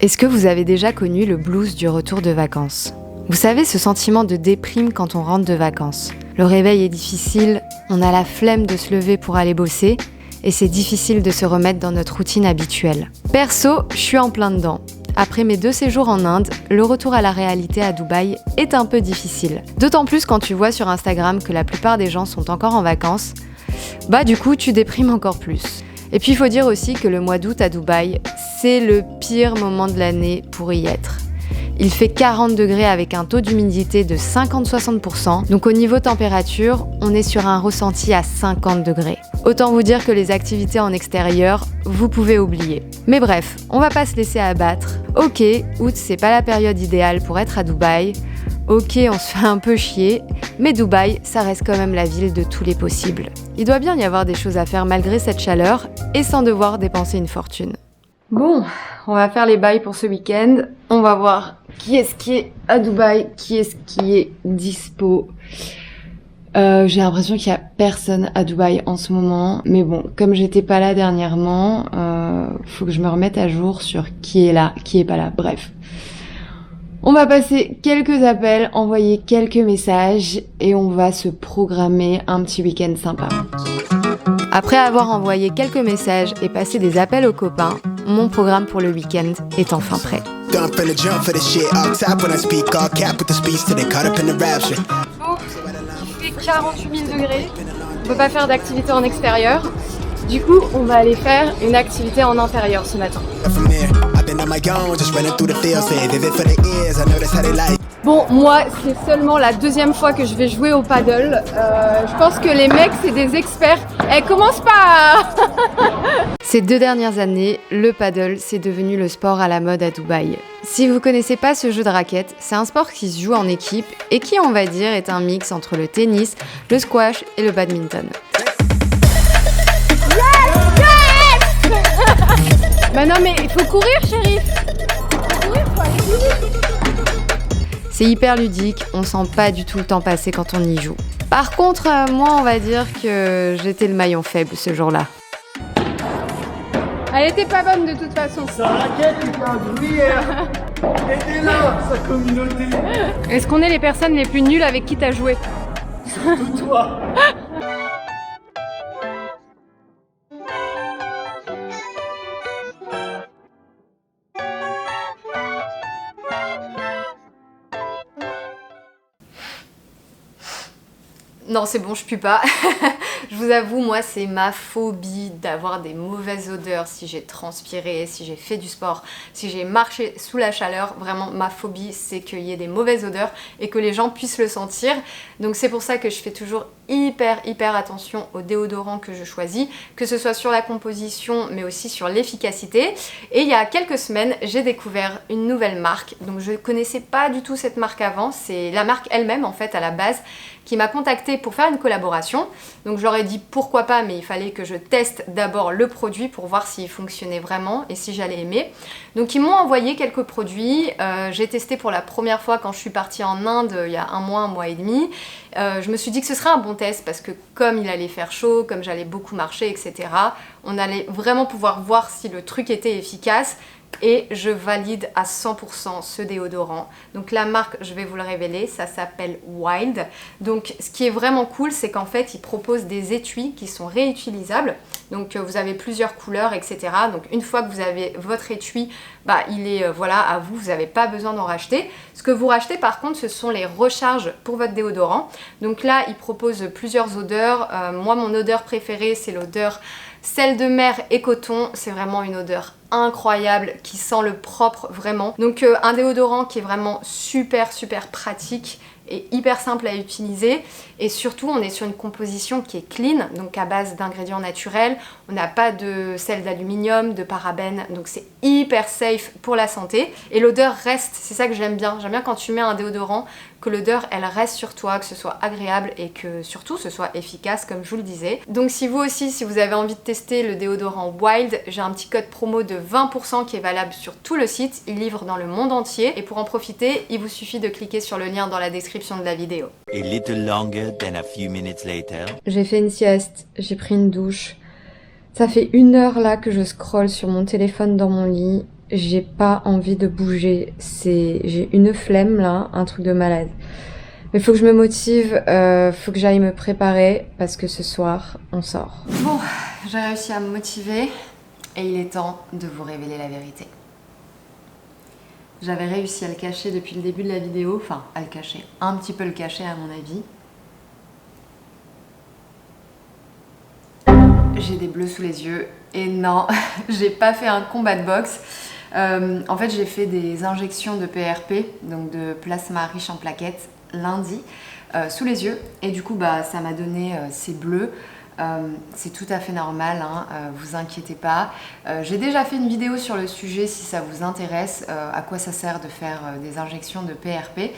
Est-ce que vous avez déjà connu le blues du retour de vacances ? Vous savez, ce sentiment de déprime quand on rentre de vacances. Le réveil est difficile, on a la flemme de se lever pour aller bosser, et c'est difficile de se remettre dans notre routine habituelle. Perso, je suis en plein dedans. Après mes 2 séjours en Inde, le retour à la réalité à Dubaï est un peu difficile. D'autant plus quand tu vois sur Instagram que la plupart des gens sont encore en vacances, du coup tu déprimes encore plus. Et puis il faut dire aussi que le mois d'août à Dubaï, c'est le pire moment de l'année pour y être. Il fait 40 degrés avec un taux d'humidité de 50-60%, donc au niveau température, on est sur un ressenti à 50 degrés. Autant vous dire que les activités en extérieur, vous pouvez oublier. Mais bref, on va pas se laisser abattre. Ok, août c'est pas la période idéale pour être à Dubaï. Ok, on se fait un peu chier, mais Dubaï, ça reste quand même la ville de tous les possibles. Il doit bien y avoir des choses à faire malgré cette chaleur et sans devoir dépenser une fortune. Bon, on va faire les bails pour ce week-end. On va voir qui est-ce qui est à Dubaï, qui est-ce qui est dispo. J'ai l'impression qu'il y a personne à Dubaï en ce moment. Mais bon, comme j'étais pas là dernièrement, faut que je me remette à jour sur qui est là, qui est pas là. Bref. On va passer quelques appels, envoyer quelques messages et on va se programmer un petit week-end sympa. Après avoir envoyé quelques messages et passé des appels aux copains, mon programme pour le week-end est enfin prêt. Bon, il fait 48 000 degrés, on peut pas faire d'activité en extérieur. Du coup, on va aller faire une activité en intérieur ce matin. Bon, moi, c'est seulement la 2e fois que je vais jouer au paddle. Je pense que les mecs, c'est des experts. Commence pas. Ces 2 dernières années, le paddle, c'est devenu le sport à la mode à Dubaï. Si vous connaissez pas ce jeu de raquette, c'est un sport qui se joue en équipe et qui, on va dire, est un mix entre le tennis, le squash et le badminton. Bah non mais il faut courir, chérie. C'est hyper ludique, on sent pas du tout le temps passer quand on y joue. Par contre, moi on va dire que j'étais le maillon faible ce jour-là. Elle était pas bonne de toute façon. Sa raquette est un gruyère. Aidez-la, sa communauté. Est-ce qu'on est les personnes les plus nulles avec qui t'as joué ? Surtout toi. Non, c'est bon, je pue pas. Je vous avoue, moi, c'est ma phobie d'avoir des mauvaises odeurs si j'ai transpiré, si j'ai fait du sport, si j'ai marché sous la chaleur. Vraiment, ma phobie, c'est qu'il y ait des mauvaises odeurs et que les gens puissent le sentir. Donc c'est pour ça que je fais toujours hyper attention au déodorant que je choisis, que ce soit sur la composition, mais aussi sur l'efficacité. Et il y a quelques semaines, j'ai découvert une nouvelle marque. Donc je connaissais pas du tout cette marque avant. C'est la marque elle-même, en fait, à la base, qui m'a contactée pour faire une collaboration. Donc je leur ai dit pourquoi pas, mais il fallait que je teste d'abord le produit pour voir s'il fonctionnait vraiment et si j'allais aimer. Donc ils m'ont envoyé quelques produits. J'ai testé pour la première fois quand je suis partie en Inde il y a un mois et demi. Je me suis dit que ce serait un bon test parce que comme il allait faire chaud, comme j'allais beaucoup marcher, etc., on allait vraiment pouvoir voir si le truc était efficace. Et je valide à 100% ce déodorant. Donc la marque, je vais vous le révéler, ça s'appelle Wild. Donc ce qui est vraiment cool, c'est qu'en fait, ils proposent des étuis qui sont réutilisables. Donc vous avez plusieurs couleurs, etc. Donc une fois que vous avez votre étui, il est à vous, vous n'avez pas besoin d'en racheter. Ce que vous rachetez par contre, ce sont les recharges pour votre déodorant. Donc là, ils proposent plusieurs odeurs. Moi, mon odeur préférée, c'est l'odeur sel de mer et coton. C'est vraiment une odeur incroyable qui sent le propre vraiment. Donc un déodorant qui est vraiment super pratique et hyper simple à utiliser et surtout on est sur une composition qui est clean, donc à base d'ingrédients naturels, on n'a pas de sel d'aluminium, de parabènes, donc c'est hyper safe pour la santé et l'odeur reste, c'est ça que j'aime bien quand tu mets un déodorant, que l'odeur elle reste sur toi, que ce soit agréable et que surtout ce soit efficace comme je vous le disais. Donc si vous aussi, si vous avez envie de tester le déodorant Wild, j'ai un petit code promo de 20% qui est valable sur tout le site, il livre dans le monde entier et pour en profiter, il vous suffit de cliquer sur le lien dans la description de la vidéo. A little longer than a few minutes later. J'ai fait une sieste, j'ai pris une douche. Ça fait 1 heure là que je scrolle sur mon téléphone dans mon lit j'ai pas envie de bouger. J'ai une flemme là, un truc de malade. Mais faut que je me motive, faut que j'aille me préparer parce que ce soir, on sort. Bon, j'ai réussi à me motiver et il est temps de vous révéler la vérité. J'avais réussi à le cacher depuis le début de la vidéo, enfin à le cacher, un petit peu le cacher à mon avis. J'ai des bleus sous les yeux et non, j'ai pas fait un combat de boxe. En fait, j'ai fait des injections de PRP, donc de plasma riche en plaquettes, lundi, sous les yeux. Et du coup, ça m'a donné ces bleus. C'est tout à fait normal, hein, vous inquiétez pas. J'ai déjà fait une vidéo sur le sujet si ça vous intéresse, à quoi ça sert de faire des injections de PRP.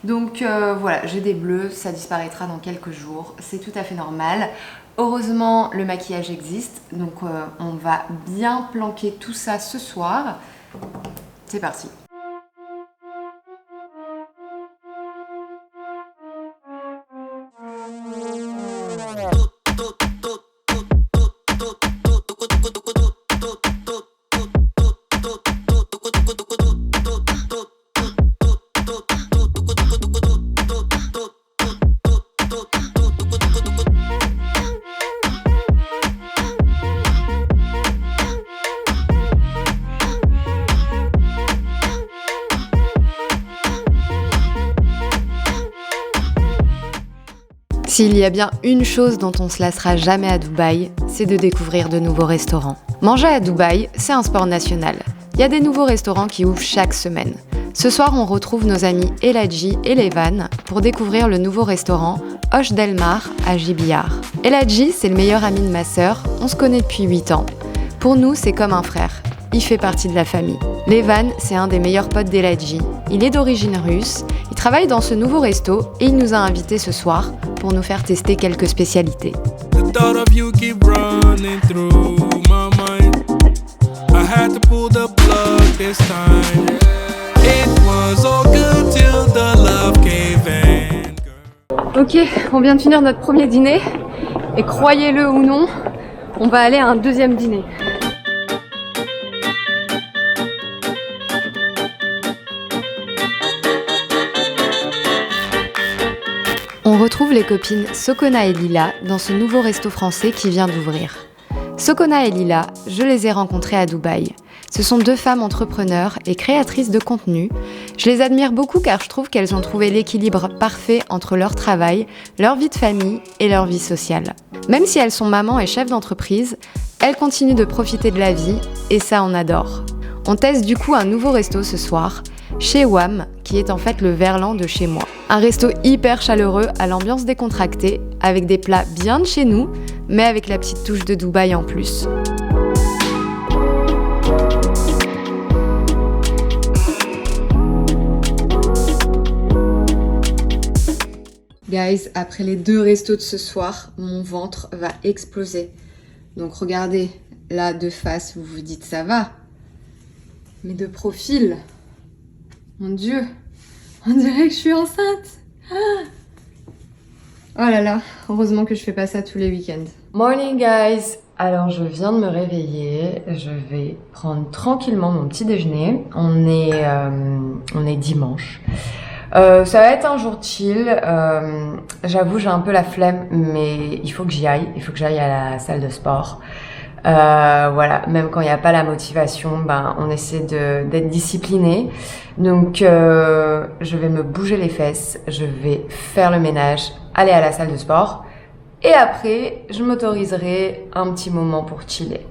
Donc voilà, j'ai des bleus, ça disparaîtra dans quelques jours, c'est tout à fait normal. Heureusement, le maquillage existe, donc on va bien planquer tout ça ce soir. C'est parti. S'il y a bien une chose dont on se lassera jamais à Dubaï, c'est de découvrir de nouveaux restaurants. Manger à Dubaï, c'est un sport national. Il y a des nouveaux restaurants qui ouvrent chaque semaine. Ce soir, on retrouve nos amis Eladji et Levan pour découvrir le nouveau restaurant Hoche Del Mar à Gibillar. Eladji, c'est le meilleur ami de ma sœur, on se connaît depuis 8 ans. Pour nous, c'est comme un frère. Il fait partie de la famille. Levan, c'est un des meilleurs potes d'Eladji. Il est d'origine russe, il travaille dans ce nouveau resto et il nous a invités ce soir pour nous faire tester quelques spécialités. Ok, on vient de finir notre premier dîner et croyez-le ou non, on va aller à un deuxième dîner. On retrouve les copines Sokona et Lila dans ce nouveau resto français qui vient d'ouvrir. Sokona et Lila, je les ai rencontrées à Dubaï. Ce sont deux femmes entrepreneurs et créatrices de contenu. Je les admire beaucoup car je trouve qu'elles ont trouvé l'équilibre parfait entre leur travail, leur vie de famille et leur vie sociale. Même si elles sont mamans et chefs d'entreprise, elles continuent de profiter de la vie et ça on adore. On teste du coup un nouveau resto ce soir, chez WAM, qui est en fait le Verlan de chez moi. Un resto hyper chaleureux à l'ambiance décontractée, avec des plats bien de chez nous, mais avec la petite touche de Dubaï en plus. Guys, après les 2 restos de ce soir, mon ventre va exploser. Donc regardez, là de face, vous vous dites ça va. Mais de profil, mon Dieu, on dirait que je suis enceinte. Ah, oh là là, heureusement que je fais pas ça tous les week-ends. Morning guys. Alors je viens de me réveiller, je vais prendre tranquillement mon petit déjeuner. On est dimanche. Ça va être un jour chill. J'avoue, j'ai un peu la flemme, mais il faut que j'y aille. Il faut que j'aille à la salle de sport. Voilà, même quand il n'y a pas la motivation, on essaie d'être discipliné. Donc, je vais me bouger les fesses, je vais faire le ménage, aller à la salle de sport. Et après, je m'autoriserai un petit moment pour chiller.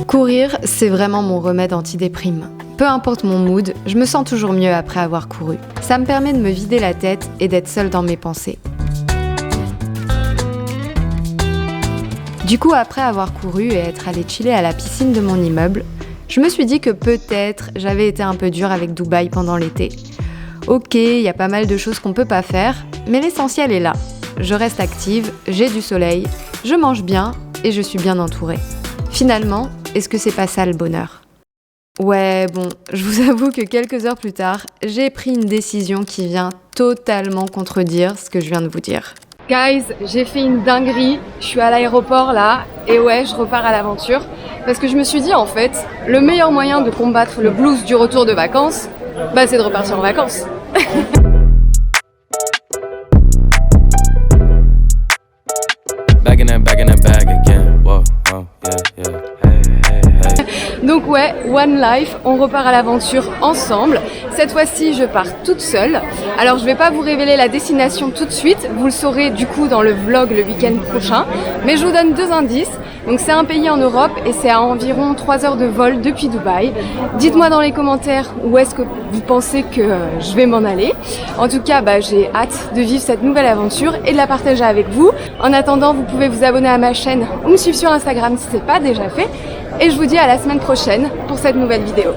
Courir, c'est vraiment mon remède anti-déprime. Peu importe mon mood, je me sens toujours mieux après avoir couru. Ça me permet de me vider la tête et d'être seule dans mes pensées. Du coup, après avoir couru et être allée chiller à la piscine de mon immeuble, je me suis dit que peut-être j'avais été un peu dure avec Dubaï pendant l'été. Ok, il y a pas mal de choses qu'on peut pas faire, mais l'essentiel est là. Je reste active, j'ai du soleil, je mange bien et je suis bien entourée. Finalement, est-ce que c'est pas ça le bonheur ? Ouais, bon, je vous avoue que quelques heures plus tard, j'ai pris une décision qui vient totalement contredire ce que je viens de vous dire. Guys, j'ai fait une dinguerie, je suis à l'aéroport là, et ouais, je repars à l'aventure. Parce que je me suis dit en fait, le meilleur moyen de combattre le blues du retour de vacances, bah c'est de repartir en vacances. Donc ouais, One Life, on repart à l'aventure ensemble. Cette fois-ci, je pars toute seule. Alors je vais pas vous révéler la destination tout de suite, vous le saurez du coup dans le vlog le week-end prochain. Mais je vous donne 2 indices. Donc c'est un pays en Europe et c'est à environ 3 heures de vol depuis Dubaï. Dites-moi dans les commentaires où est-ce que vous pensez que je vais m'en aller. En tout cas, j'ai hâte de vivre cette nouvelle aventure et de la partager avec vous. En attendant, vous pouvez vous abonner à ma chaîne ou me suivre sur Instagram si ce n'est pas déjà fait. Et je vous dis à la semaine prochaine pour cette nouvelle vidéo.